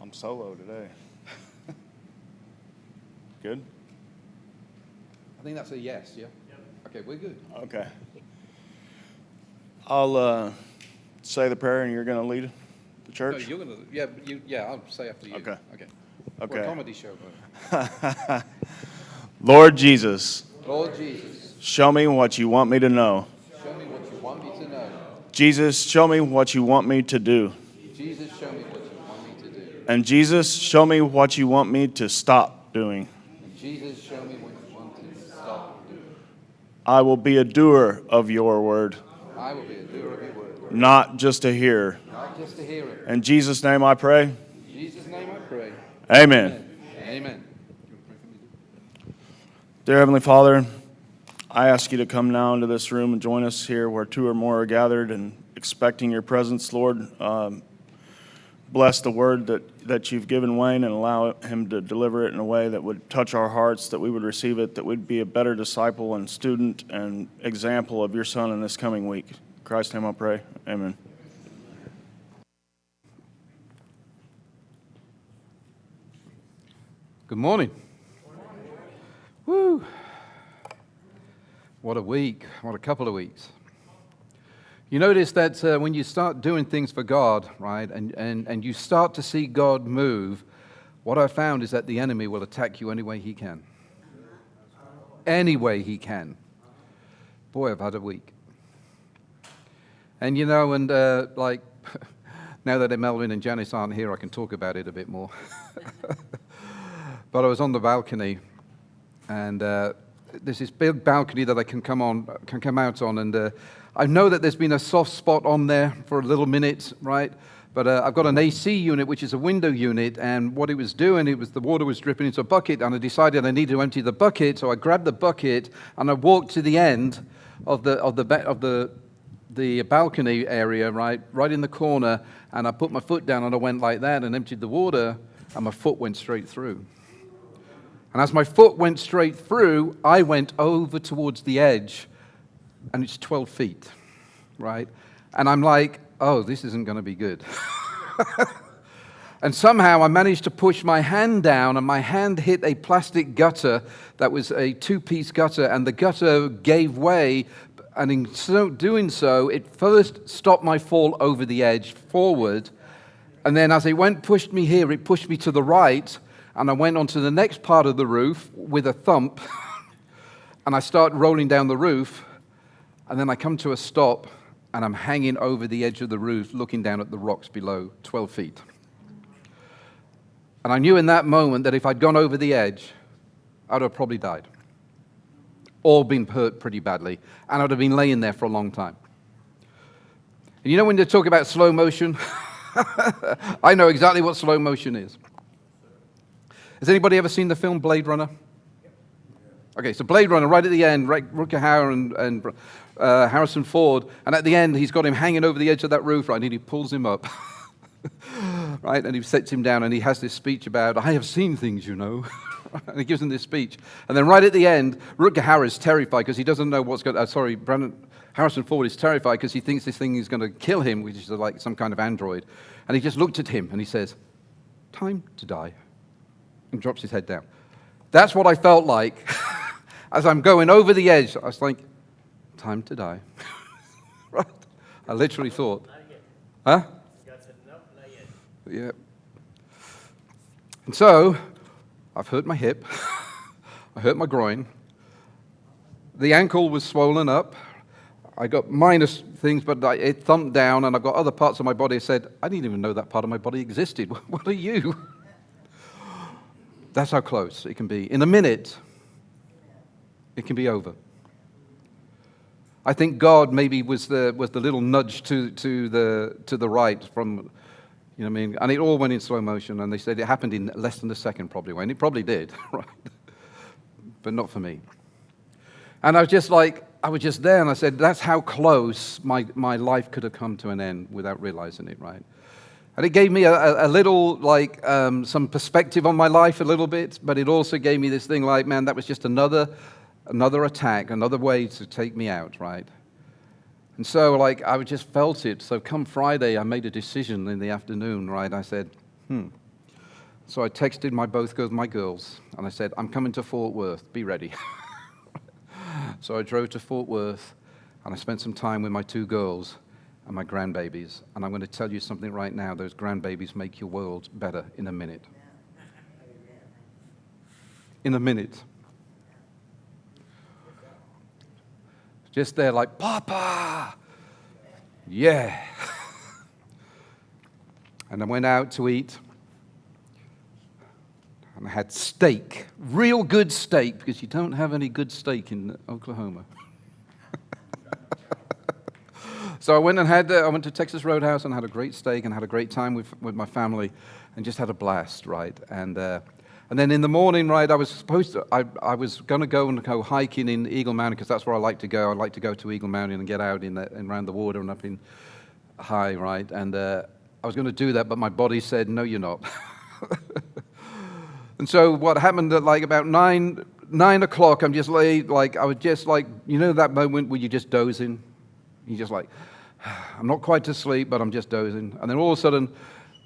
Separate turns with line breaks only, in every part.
I'm solo today. Good?
I think that's a yes, yeah? Yep. Okay, we're good.
Okay. I'll say the prayer and you're going to lead the church?
No, you're going to, I'll say after you.
Okay.
Okay.
Okay.
We're a comedy show, but.
Lord Jesus,
Lord Jesus,
show me what you want me to know.
show me what you want me to know.
Jesus, show me what you want me to do.
Jesus, show me what you want me to do.
And Jesus, show me what you want me to stop doing.
And Jesus, show me what you want to stop doing.
I will be a doer of your word,
I will be a doer of your word.
not just a hearer.
Not just to hear it.
In Jesus' name I pray.
In Jesus' name I pray.
Amen.
Amen.
Dear Heavenly Father, I ask you to come now into this room and join us here where two or more are gathered and expecting your presence, Lord. Bless the word that you've given Wayne and allow him to deliver it in a way that would touch our hearts, that we would receive it, that we'd be a better disciple and student and example of your Son in this coming week. In Christ's name I pray. Amen.
Good morning. Woo. What a week. What a couple of weeks. You notice that when you start doing things for God, right, and you start to see God move, what I found is that the enemy will attack you any way he can. Any way he can. Boy, I've had a week. And you know, and like, now that Melvin and Janice aren't here, I can talk about it a bit more. But I was on the balcony, and there's this big balcony that I can come out on, and I know that there's been a soft spot on there for a little minute, right? But I've got an AC unit, which is a window unit, and what it was doing, the water was dripping into a bucket, and I decided I needed to empty the bucket, so I grabbed the bucket and I walked to the end of the balcony area, right in the corner, and I put my foot down and I went like that and emptied the water, and my foot went straight through. And as my foot went straight through, I went over towards the edge, and it's 12 feet, right? And I'm like, oh, this isn't going to be good. And somehow I managed to push my hand down, and my hand hit a plastic gutter that was a two-piece gutter, and the gutter gave way, and in doing so, it first stopped my fall over the edge forward, and then as it pushed me here, it pushed me to the right, and I went onto the next part of the roof with a thump, and I start rolling down the roof, and then I come to a stop, and I'm hanging over the edge of the roof, looking down at the rocks below, 12 feet. And I knew in that moment that if I'd gone over the edge, I'd have probably died, or been hurt pretty badly, and I'd have been laying there for a long time. And you know when they talk about slow motion? I know exactly what slow motion is. Has anybody ever seen the film Blade Runner? Okay, so Blade Runner, right at the end, Rutger Hauer and Harrison Ford, and at the end, he's got him hanging over the edge of that roof, right, and he pulls him up, right, and he sets him down, and he has this speech about, I have seen things, you know, and he gives him this speech, and then right at the end, Rutger Hauer is terrified because he doesn't know what's going to, Harrison Ford is terrified because he thinks this thing is going to kill him, which is like some kind of android, and he just looked at him, and he says, time to die. And drops his head down. That's what I felt like as I'm going over the edge. I was like, time to die. Right? I literally thought.
Not yet.
Huh?
God said, nope, not yet.
Yeah. And so, I've hurt my hip. I hurt my groin. The ankle was swollen up. I got minus things, but it thumped down, and I've got other parts of my body that said, I didn't even know that part of my body existed. What are you? That's how close it can be. In a minute, it can be over. I think God maybe was the little nudge to the right from, you know what I mean? And it all went in slow motion, and they said it happened in less than a second probably, and it probably did, right? But not for me. And I was just there, and I said, that's how close my life could have come to an end without realizing it, right? And it gave me a little, some perspective on my life a little bit, but it also gave me this thing like, man, that was just another attack, another way to take me out, right? And so, I just felt it. So come Friday, I made a decision in the afternoon, right? I said, So I texted both of my girls, and I said, I'm coming to Fort Worth, be ready. So I drove to Fort Worth, and I spent some time with my 2 girls and my grandbabies. And I'm going to tell you something right now, those grandbabies make your world better in a minute. In a minute. Just there like, Papa! Yeah. And I went out to eat. And I had steak, real good steak, because you don't have any good steak in Oklahoma. So I went to Texas Roadhouse and had a great steak and had a great time with my family and just had a blast, right? And then in the morning, right, I was going to go hiking in Eagle Mountain because that's where I like to go. I like to go to Eagle Mountain and get out and around the water and up in high, right? And I was going to do that, but my body said, no, you're not. And so what happened at like about 9 o'clock, I'm just I was just like, you know that moment where you're just dozing? You're just like, I'm not quite asleep, but I'm just dozing. And then all of a sudden,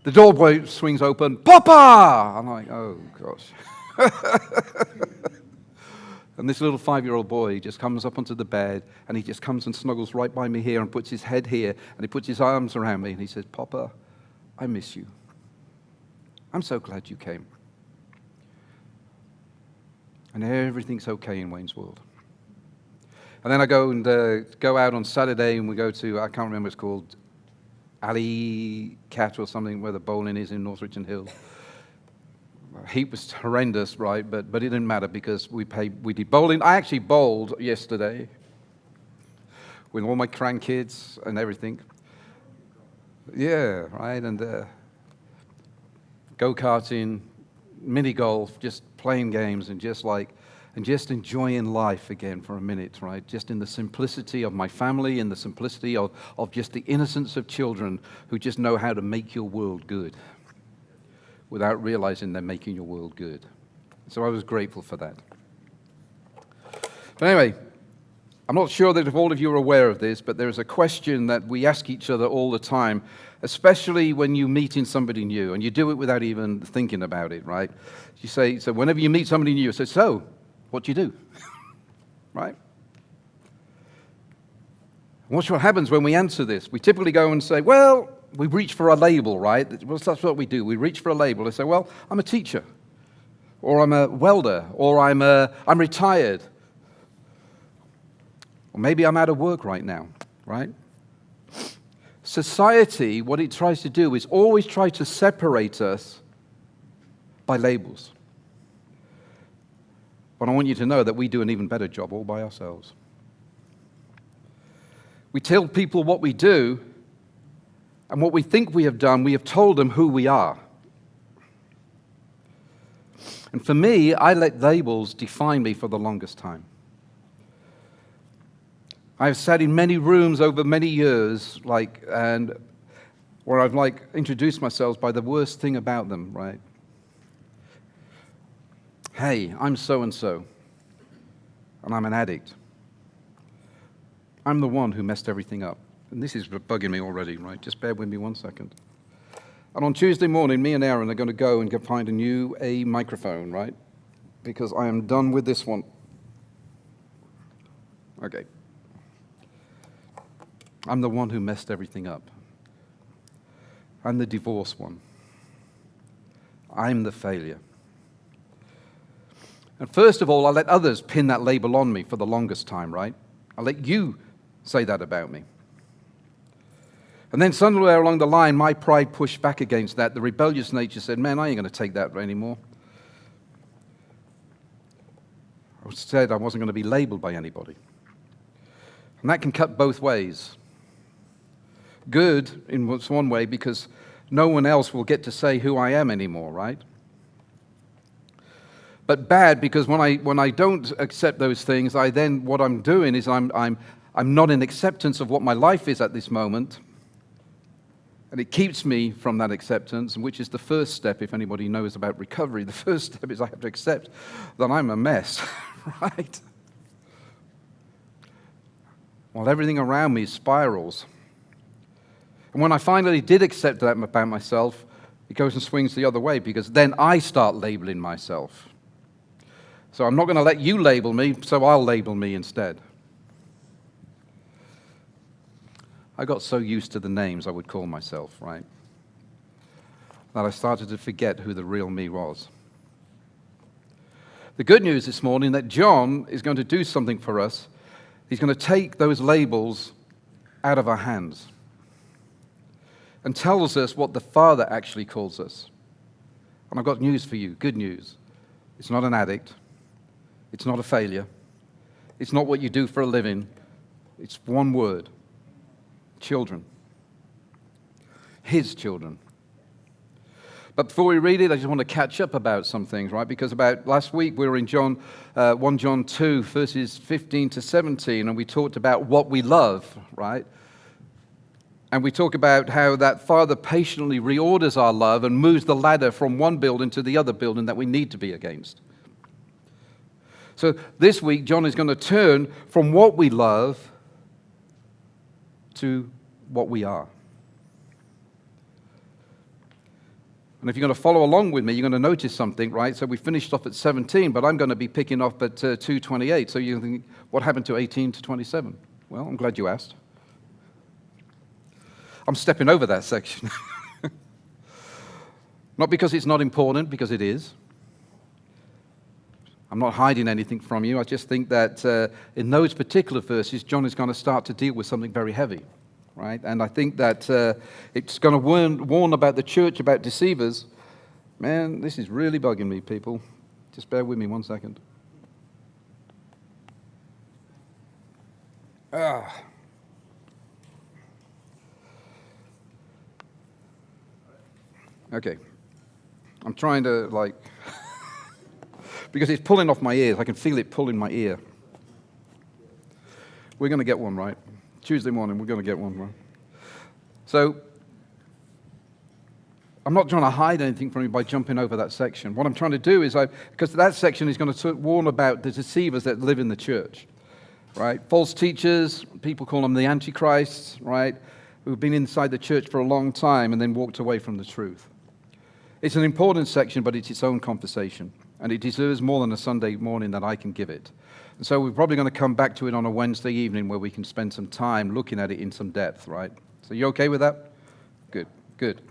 the doorway swings open, Papa! I'm like, oh gosh. And this little 5-year-old boy just comes up onto the bed, and he just comes and snuggles right by me here and puts his head here, and he puts his arms around me, and he says, Papa, I miss you. I'm so glad you came. And everything's okay in Wayne's World. And then I go out on Saturday, and we go to, I can't remember what it's called, Alley Cat or something, where the bowling is in North Richmond Hill. Heat was horrendous, right? But it didn't matter because we did bowling. I actually bowled yesterday with all my grandkids and everything. Yeah, right? And go-karting, mini golf, just playing games and just enjoying life again for a minute, right? Just in the simplicity of my family, in the simplicity of just the innocence of children who just know how to make your world good without realizing they're making your world good. So I was grateful for that. But anyway, I'm not sure that if all of you are aware of this, but there is a question that we ask each other all the time, especially when you meet somebody new, and you do it without even thinking about it, right? You say, so whenever you meet somebody new, you say, so, what do you do? Right? Watch what happens when we answer this. We typically go and say, well, we reach for a label, right? Well, that's what we do. We reach for a label. They say, well, I'm a teacher, or I'm a welder, or I'm retired. Or maybe I'm out of work right now, right? Society, what it tries to do is always try to separate us by labels. But I want you to know that we do an even better job all by ourselves. We tell people what we do, and what we think we have done, we have told them who we are. And for me, I let labels define me for the longest time. I've sat in many rooms over many years, and where I've introduced myself by the worst thing about them, right? Hey, I'm so-and-so, and I'm an addict. I'm the one who messed everything up. And this is bugging me already, right? Just bear with me 1 second. And on Tuesday morning, me and Aaron are going to go and find a microphone, right? Because I am done with this one. Okay. I'm the one who messed everything up. I'm the divorce one. I'm the failure. And first of all, I let others pin that label on me for the longest time, right? I let you say that about me. And then somewhere along the line, my pride pushed back against that. The rebellious nature said, man, I ain't going to take that anymore. I said I wasn't going to be labeled by anybody. And that can cut both ways. Good in one way because no one else will get to say who I am anymore, right? But bad because when I don't accept those things, what I'm doing is I'm not in acceptance of what my life is at this moment. And it keeps me from that acceptance, which is the first step, if anybody knows about recovery. The first step is I have to accept that I'm a mess, right? While everything around me spirals. And when I finally did accept that about myself, it goes and swings the other way, because then I start labeling myself. So I'm not going to let you label me, so I'll label me instead. I got so used to the names I would call myself, right, that I started to forget who the real me was. The good news this morning that John is going to do something for us. He's going to take those labels out of our hands and tells us what the Father actually calls us. And I've got news for you, good news. It's not an addict. It's not a failure. It's not what you do for a living. It's one word. Children. His children. But before we read it, I just want to catch up about some things, right? Because about last week we were in 1 John 2, verses 15 to 17, and we talked about what we love, right? And we talk about how that Father patiently reorders our love and moves the ladder from one building to the other building that we need to be against. So this week, John is going to turn from what we love to what we are. And if you're going to follow along with me, you're going to notice something, right? So we finished off at 17, but I'm going to be picking up at 2:28. So you think, what happened to 18 to 27? Well, I'm glad you asked. I'm stepping over that section. Not because it's not important, because it is. I'm not hiding anything from you. I just think that in those particular verses, John is going to start to deal with something very heavy. Right? And I think that it's going to warn about the church, about deceivers. Man, this is really bugging me, people. Just bear with me 1 second. Okay. I'm trying to, because it's pulling off my ears. I can feel it pulling my ear. We're going to get one right. Tuesday morning, we're going to get one right. So, I'm not trying to hide anything from you by jumping over that section. What I'm trying to do is, because that section is going to warn about the deceivers that live in the church, right? False teachers, people call them the antichrists, right? Who've been inside the church for a long time and then walked away from the truth. It's an important section, but it's its own conversation. And it deserves more than a Sunday morning that I can give it. And so we're probably going to come back to it on a Wednesday evening where we can spend some time looking at it in some depth, right? So you okay with that? Good, good.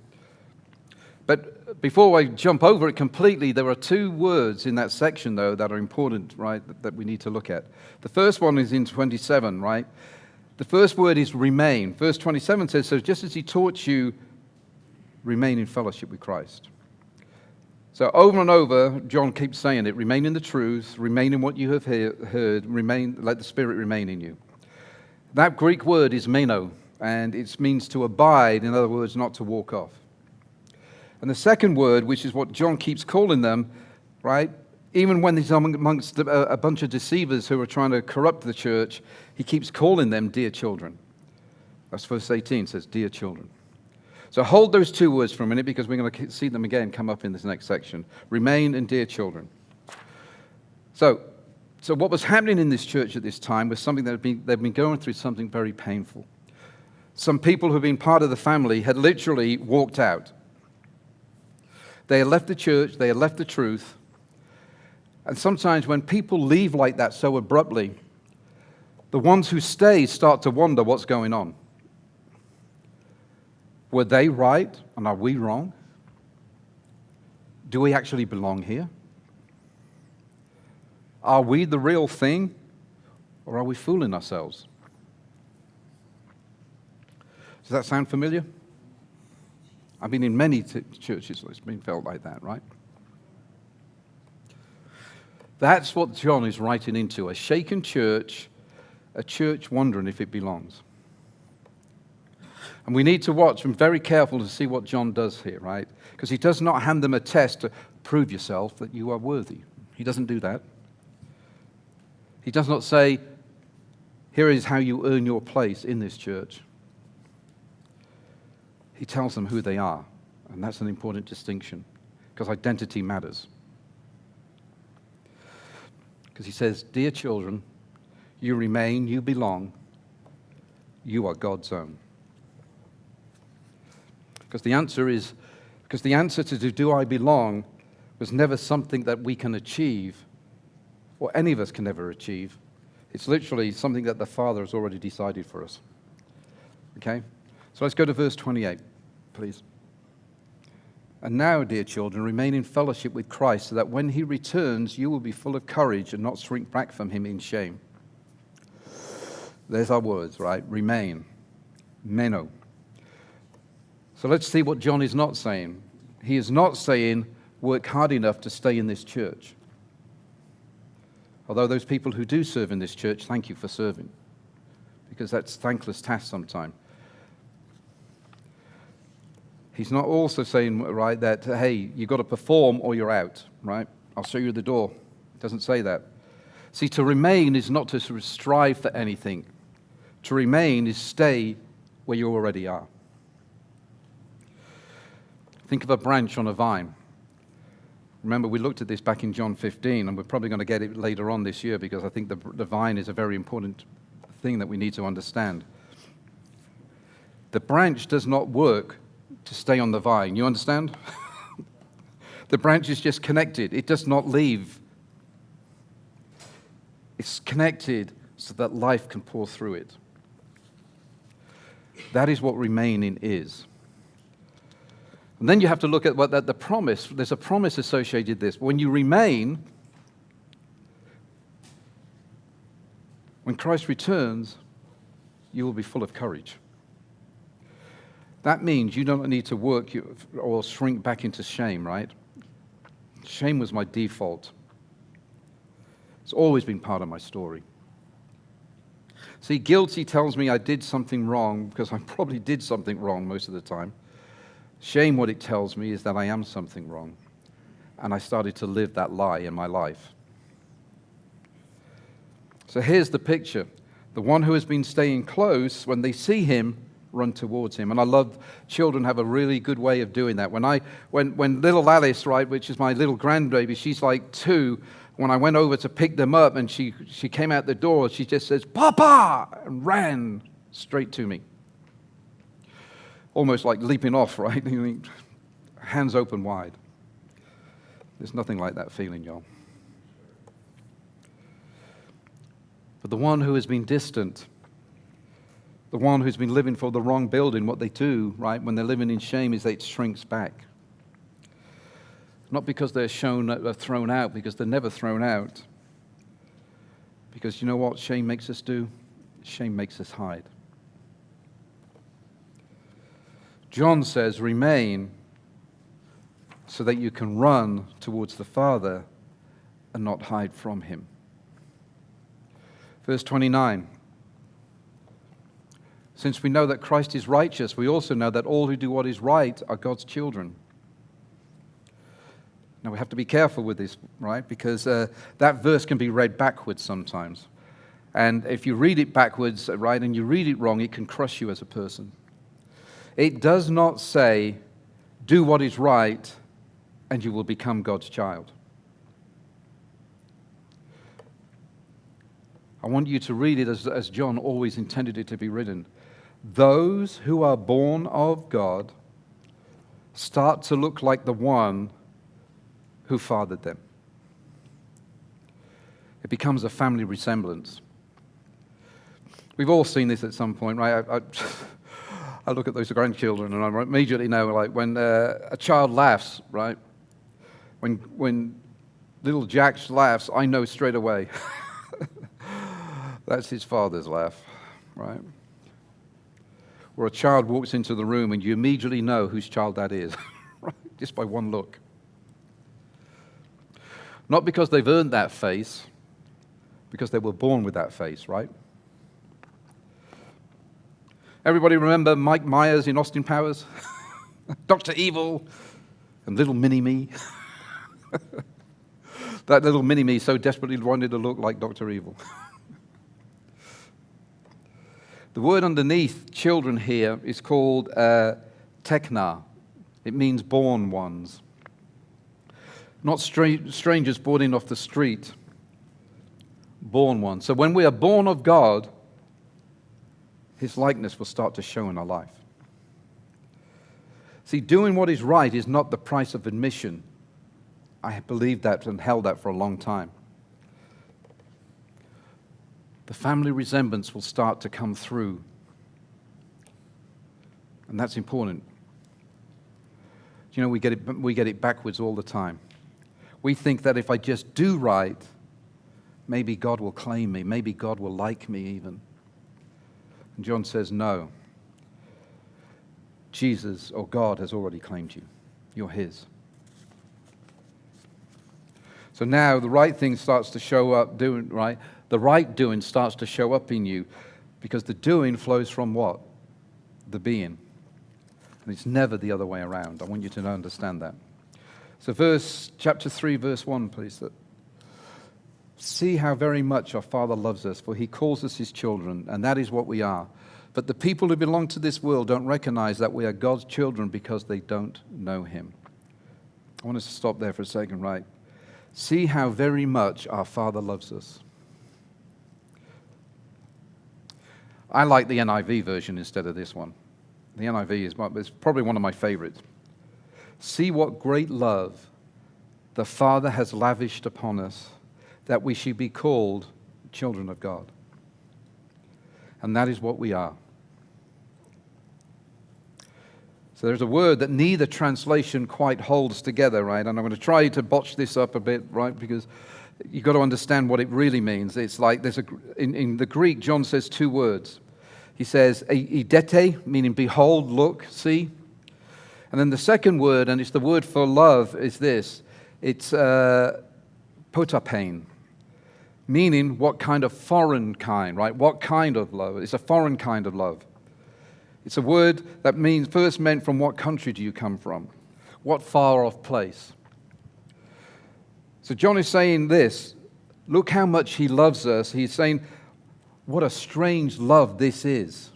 But before I jump over it completely, there are two words in that section, though, that are important, right, that we need to look at. The first one is in 27, right? The first word is remain. Verse 27 says, so just as he taught you, remain in fellowship with Christ. So over and over, John keeps saying it, remain in the truth, remain in what you have heard, let the Spirit remain in you. That Greek word is meno, and it means to abide, in other words, not to walk off. And the second word, which is what John keeps calling them, right, even when he's amongst a bunch of deceivers who are trying to corrupt the church, he keeps calling them dear children. That's verse 18, says, dear children. So hold those two words for a minute because we're going to see them again come up in this next section. Remain and dear children. So what was happening in this church at this time was something that they've been going through something very painful. Some people who had been part of the family had literally walked out. They had left the church, they had left the truth. And sometimes when people leave like that so abruptly, the ones who stay start to wonder what's going on. Were they right, and are we wrong? Do we actually belong here? Are we the real thing, or are we fooling ourselves? Does that sound familiar? I've been in many churches where it's been felt like that, right? That's what John is writing into, a shaken church, a church wondering if it belongs. And we need to watch and be very careful to see what John does here, right? Because he does not hand them a test to prove yourself that you are worthy. He doesn't do that. He does not say, here is how you earn your place in this church. He tells them who they are, and that's an important distinction, because identity matters. Because he says, dear children, you remain, you belong, you are God's own. Because the answer is, Because the answer to do I belong was never something that we can achieve, or any of us can ever achieve. It's literally something that the Father has already decided for us. Okay? So let's go to verse 28, please. And now, dear children, remain in fellowship with Christ, so that when he returns, you will be full of courage and not shrink back from him in shame. There's our words, right? Remain. Meno. So let's see what John is not saying. He is not saying, work hard enough to stay in this church. Although those people who do serve in this church, thank you for serving. Because that's a thankless task sometimes. He's not also saying, right, that, hey, you've got to perform or you're out, right? I'll show you the door. It doesn't say that. See, to remain is not to sort of strive for anything. To remain is stay where you already are. Think of a branch on a vine. Remember, we looked at this back in John 15, and we're probably going to get it later on this year because I think the vine is a very important thing that we need to understand. The branch does not work to stay on the vine. You understand? The branch is just connected. It does not leave. It's connected so that life can pour through it. That is what remaining is. And then you have to look at what the promise. There's a promise associated with this. When you remain, when Christ returns, you will be full of courage. That means you don't need to work or shrink back into shame, right? Shame was my default. It's always been part of my story. See, guilty tells me I did something wrong because I probably did something wrong most of the time. Shame, what it tells me, is that I am something wrong. And I started to live that lie in my life. So here's the picture. The one who has been staying close, when they see him, run towards him. And I love children have a really good way of doing that. When little Alice, right, which is my little grandbaby, she's like 2, when I went over to pick them up and she came out the door, she just says, "Papa!" and ran straight to me. Almost like leaping off, right? Hands open wide. There's nothing like that feeling, y'all. But the one who has been distant, the one who's been living for the wrong building, what they do, right, when they're living in shame is they shrinks back. Not because they're thrown out, because they're never thrown out. Because you know what shame makes us do? Shame makes us hide. John says, remain so that you can run towards the Father and not hide from him. Verse 29. Since we know that Christ is righteous, we also know that all who do what is right are God's children. Now, we have to be careful with this, right? Because that verse can be read backwards sometimes. And if you read it backwards, right, and you read it wrong, it can crush you as a person. It does not say, do what is right, and you will become God's child. I want you to read it as John always intended it to be written. Those who are born of God start to look like the one who fathered them. It becomes a family resemblance. We've all seen this at some point, right? I look at those grandchildren and I immediately know, like, when a child laughs, right? When little Jack laughs, I know straight away. That's his father's laugh, right? Or a child walks into the room and you immediately know whose child that is, right? Just by one look. Not because they've earned that face, because they were born with that face, right? Everybody remember Mike Myers in Austin Powers? Dr. Evil and little mini-me. That little mini-me so desperately wanted to look like Dr. Evil. The word underneath children here is called tekna. It means born ones. Not strangers born in off the street. Born ones. So when we are born of God, his likeness will start to show in our life. See, doing what is right is not the price of admission. I have believed that and held that for a long time. The family resemblance will start to come through. And that's important. You know, we get it backwards all the time. We think that if I just do right, maybe God will claim me. Maybe God will like me even. And John says, no. Jesus or God has already claimed you. You're his. So now the right thing starts to show up, doing right. The right doing starts to show up in you because the doing flows from what? The being. And it's never the other way around. I want you to understand that. So chapter 3, verse 1, please. See how very much our Father loves us, for he calls us his children, and that is what we are. But the people who belong to this world don't recognize that we are God's children because they don't know him. I want us to stop there for a second, right? See how very much our Father loves us. I like the NIV version instead of this one. The NIV is probably one of my favorites. See what great love the Father has lavished upon us, that we should be called children of God. And that is what we are. So there's a word that neither translation quite holds together, right? And I'm going to try to botch this up a bit, right? Because you've got to understand what it really means. It's like in the Greek, John says two words. He says, idete, meaning behold, look, see. And then the second word, and it's the word for love, is this. It's potapain, meaning what kind of foreign kind, right? What kind of love? It's a foreign kind of love. It's a word that first meant from what country do you come from? What far off place? So John is saying this, look how much he loves us. He's saying, what a strange love this is.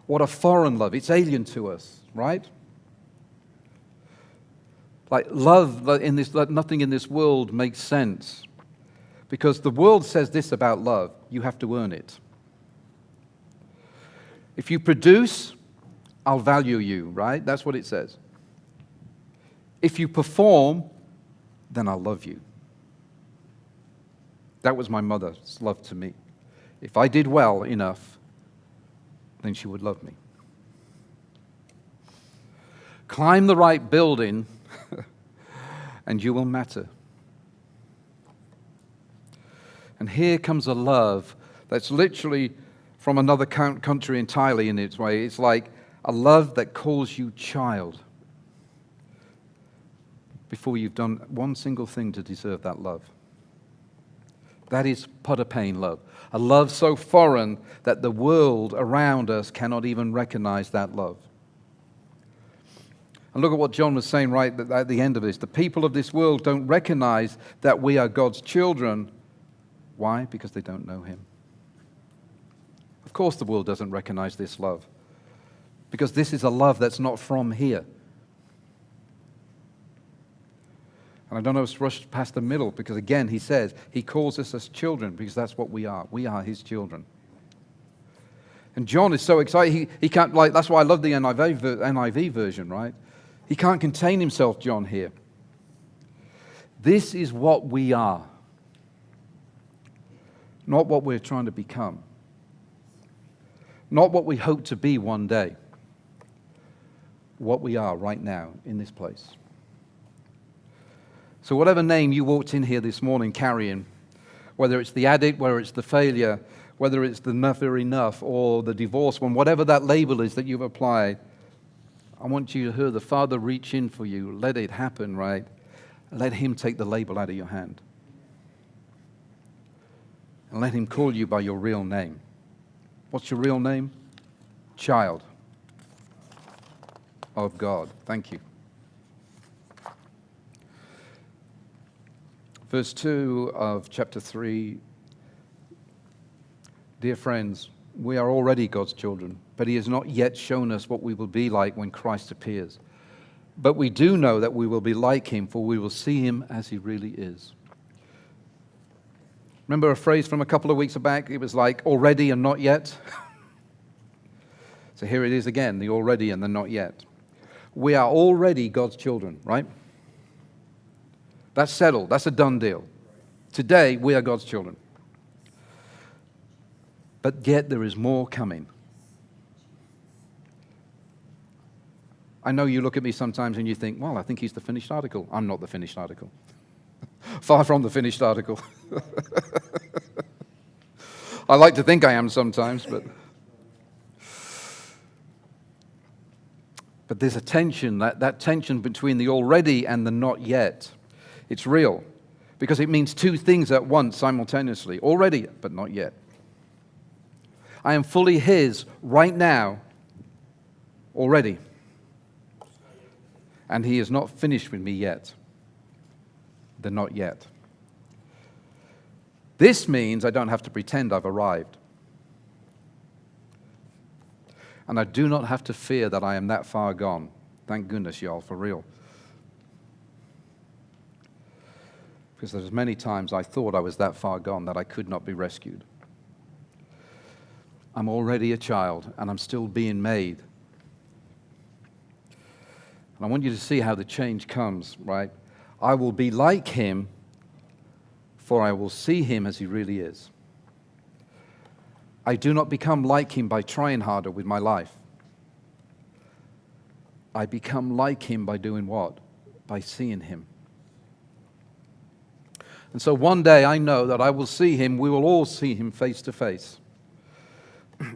What a foreign love. It's alien to us, right? Like love in this, nothing in this world makes sense. Because the world says this about love, you have to earn it. If you produce, I'll value you, right? That's what it says. If you perform, then I'll love you. That was my mother's love to me. If I did well enough, then she would love me. Climb the right building, and you will matter. And here comes a love that's literally from another country entirely in its way. It's like a love that calls you child before you've done one single thing to deserve that love. That is potapain love. A love so foreign that the world around us cannot even recognize that love. And look at what John was saying right at the end of this. The people of this world don't recognize that we are God's children. Why? Because they don't know him. Of course the world doesn't recognize this love. Because this is a love that's not from here. And I don't know if it's rushed past the middle, because again, he says, he calls us as children, because that's what we are. We are his children. And John is so excited. He can't, like, that's why I love the NIV version, right? He can't contain himself, John, here. This is what we are. Not what we're trying to become. Not what we hope to be one day. What we are right now in this place. So whatever name you walked in here this morning carrying, whether it's the addict, whether it's the failure, whether it's the never enough or the divorce one, whatever that label is that you've applied, I want you to hear the Father reach in for you. Let it happen, right? Let him take the label out of your hand. And let him call you by your real name. What's your real name? Child of God. Thank you. Verse 2 of chapter 3. Dear friends, we are already God's children, but he has not yet shown us what we will be like when Christ appears. But we do know that we will be like him, for we will see him as he really is. Remember a phrase from a couple of weeks back? It was like, already and not yet. So here it is again, the already and the not yet. we are already God's children, right? That's settled. That's a done deal. Today, we are God's children. But yet there is more coming. I know you look at me sometimes and you think, well, I think he's the finished article. I'm not the finished article. Far from the finished article. I like to think I am sometimes, but there's a tension, that tension between the already and the not yet. It's real, because it means two things at once simultaneously. Already, but not yet. I am fully his right now, already. And he is not finished with me yet. The not yet. This means I don't have to pretend I've arrived. And I do not have to fear that I am that far gone. Thank goodness, y'all, for real. Because there's many times I thought I was that far gone that I could not be rescued. I'm already a child, and I'm still being made. And I want you to see how the change comes, right? I will be like him, for I will see him as he really is. I do not become like him by trying harder with my life. I become like him by doing what? By seeing him. And so one day I know that I will see him, we will all see him face to face.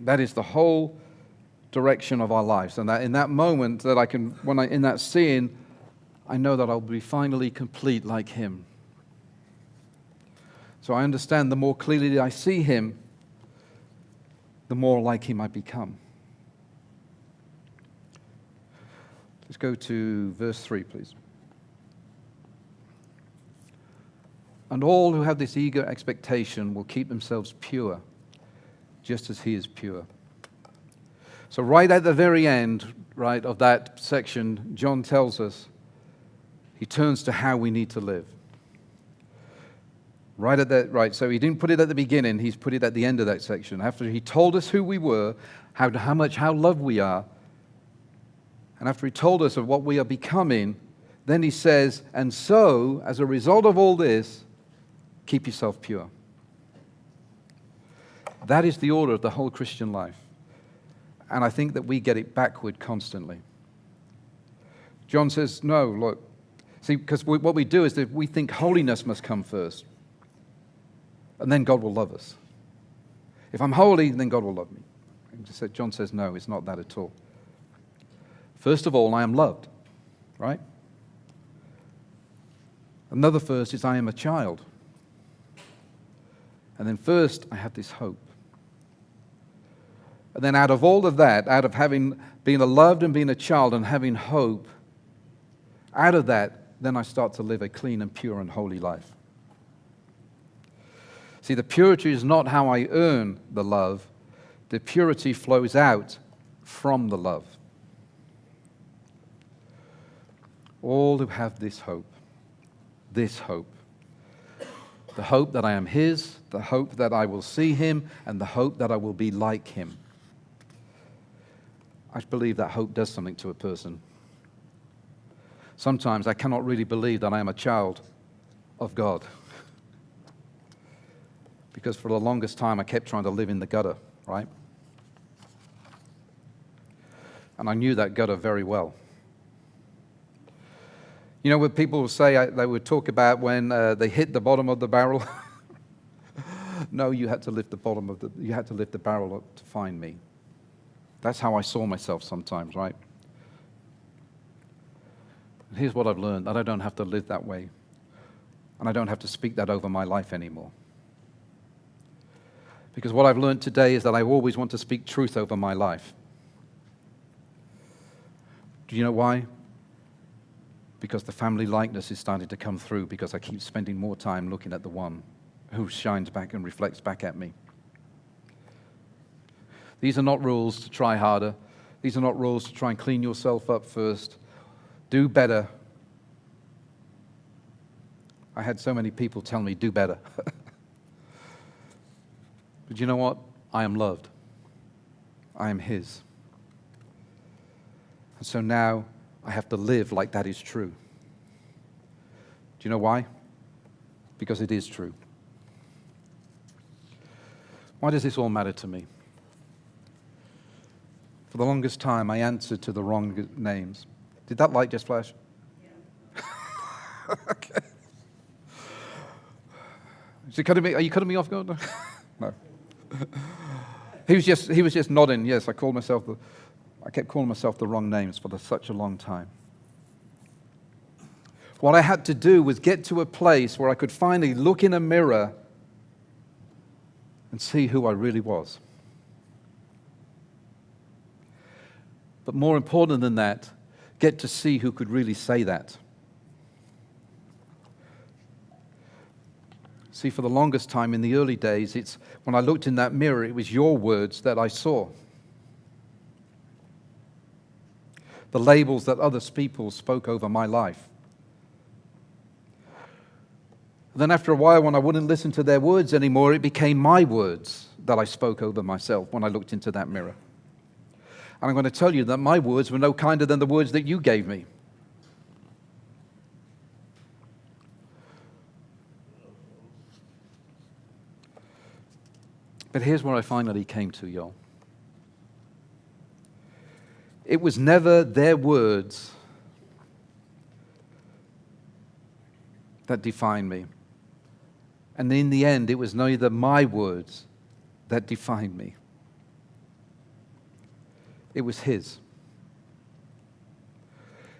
That is the whole direction of our lives. And that in that moment that in that seeing, I know that I'll be finally complete like him. So I understand the more clearly I see him, the more like him I become. Let's go to verse 3, please. And all who have this eager expectation will keep themselves pure, just as he is pure. So right at the very end, right, of that section, John tells us, he turns to how we need to live. So he didn't put it at the beginning, he's put it at the end of that section. After he told us who we were, how loved we are, and after he told us of what we are becoming, then he says, and so, as a result of all this, keep yourself pure. That is the order of the whole Christian life. And I think that we get it backward constantly. John says, no, look. See, because what we do is that we think holiness must come first. And then God will love us. If I'm holy, then God will love me. And John says, no, it's not that at all. First of all, I am loved, right? Another first is I am a child. And then first, I have this hope. And then out of all of that, out of having been loved and being a child and having hope, out of that, then I start to live a clean and pure and holy life. See, the purity is not how I earn the love. The purity flows out from the love. All who have this hope, the hope that I am his, the hope that I will see him, and the hope that I will be like him. I believe that hope does something to a person. Sometimes I cannot really believe that I am a child of God. Because for the longest time I kept trying to live in the gutter, right? And I knew that gutter very well. You know what people will say, they would talk about when they hit the bottom of the barrel? No, you had to lift the barrel up to find me. That's how I saw myself sometimes, right? And here's what I've learned, that I don't have to live that way. And I don't have to speak that over my life anymore. Because what I've learned today is that I always want to speak truth over my life. Do you know why? Because the family likeness is starting to come through because I keep spending more time looking at the one who shines back and reflects back at me. These are not rules to try harder. These are not rules to try and clean yourself up first. Do better. I had so many people tell me, do better. But you know what? I am loved. I am his. And so now I have to live like that is true. Do you know why? Because it is true. Why does this all matter to me? For the longest time, I answered to the wrong names. Did that light just flash? Yeah. Okay. Are you cutting me off, God? No. He was just nodding. Yes, I kept calling myself the wrong names for such a long time. What I had to do was get to a place where I could finally look in a mirror and see who I really was. But more important than that, get to see who could really say that. See, for the longest time in the early days, it's when I looked in that mirror, it was your words that I saw. The labels that other people spoke over my life. Then after a while, when I wouldn't listen to their words anymore, it became my words that I spoke over myself when I looked into that mirror. And I'm going to tell you that my words were no kinder than the words that you gave me. But here's where I finally came to, y'all. It was never their words that defined me. And in the end, it was neither my words that defined me. It was His.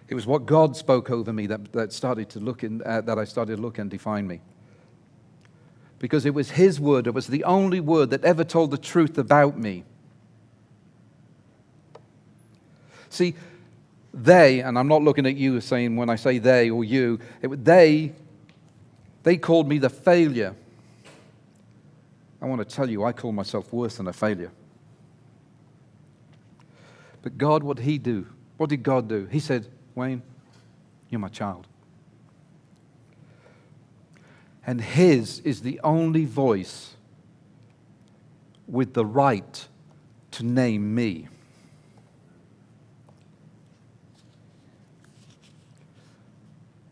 It was what God spoke over me that started to look in, that I started to look and define me. Because it was His word. It was the only word that ever told the truth about me. See, they, and I'm not looking at you saying when I say they or you, they called me the failure. I want to tell you, I call myself worse than a failure. But God, what did He do? What did God do? He said, Wayne, you're my child. And His is the only voice with the right to name me.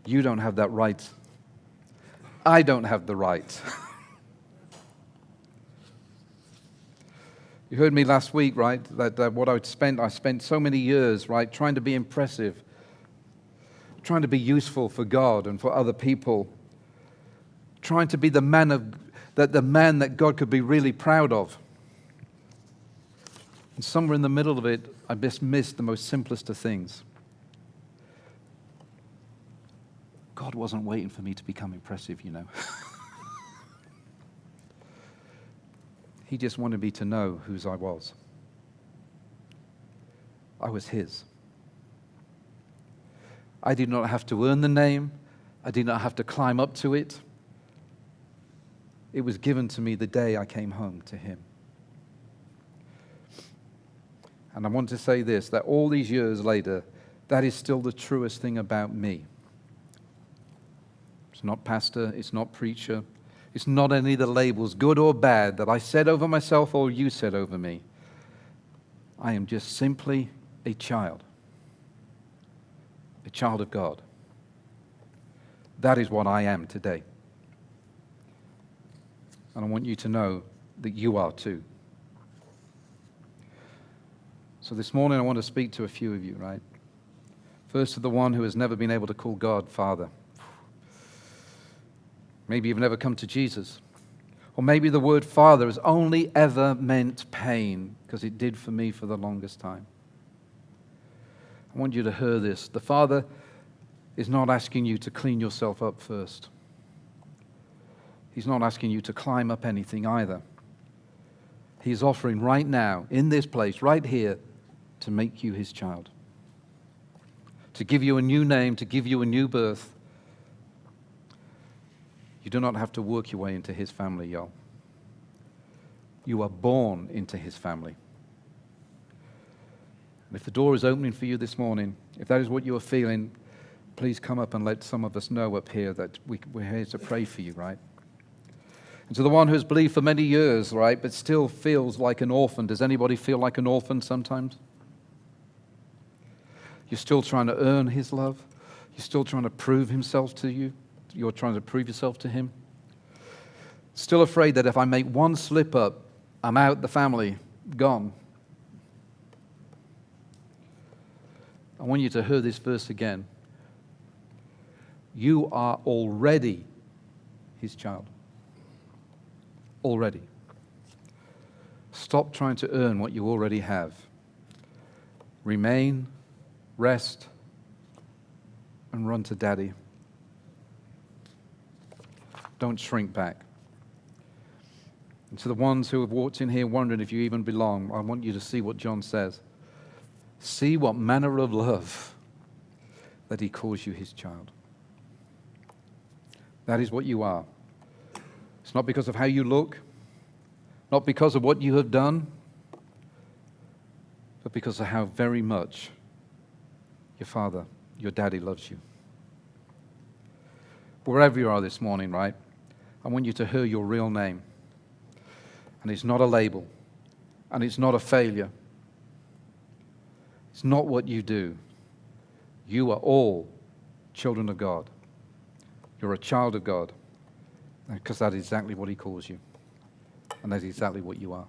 You don't have that right. I don't have the right. You heard me last week, right? That what I spent so many years, right, trying to be impressive, trying to be useful for God and for other people, trying to be the man that God could be really proud of. And somewhere in the middle of it, I just missed the most simplest of things. God wasn't waiting for me to become impressive, you know. He just wanted me to know whose I was. I was His. I did not have to earn the name. I did not have to climb up to it. It was given to me the day I came home to Him. And I want to say this, that all these years later, that is still the truest thing about me. It's not pastor, it's not preacher, it's not any of the labels, good or bad, that I said over myself or you said over me. I am just simply a child of God. That is what I am today. And I want you to know that you are too. So this morning I want to speak to a few of you, right? First to the one who has never been able to call God Father. Maybe you've never come to Jesus. Or maybe the word Father has only ever meant pain, because it did for me for the longest time. I want you to hear this. The Father is not asking you to clean yourself up first. He's not asking you to climb up anything either. He's offering right now, in this place, right here, to make you His child. To give you a new name, to give you a new birth. You do not have to work your way into His family, y'all. You are born into His family. And if the door is opening for you this morning, if that is what you are feeling, please come up and let some of us know up here that we're here to pray for you, right? And to the one who has believed for many years, right, but still feels like an orphan. Does anybody feel like an orphan sometimes? You're still trying to earn his love. You're still trying to prove himself to you. You're trying to prove yourself to him. Still afraid that if I make one slip up, I'm out the family, gone. I want you to hear this verse again. You are already his child. Already. Stop trying to earn what you already have. Remain, rest, and run to Daddy. Don't shrink back. And to the ones who have walked in here wondering if you even belong, I want you to see what John says. See what manner of love that he calls you his child. That is what you are. It's not because of how you look, not because of what you have done, but because of how very much your Father, your Daddy loves you. Wherever you are this morning, right, I want you to hear your real name. And it's not a label. And it's not a failure. It's not what you do. You are all children of God. You're a child of God. Because that is exactly what he calls you. And that's exactly what you are.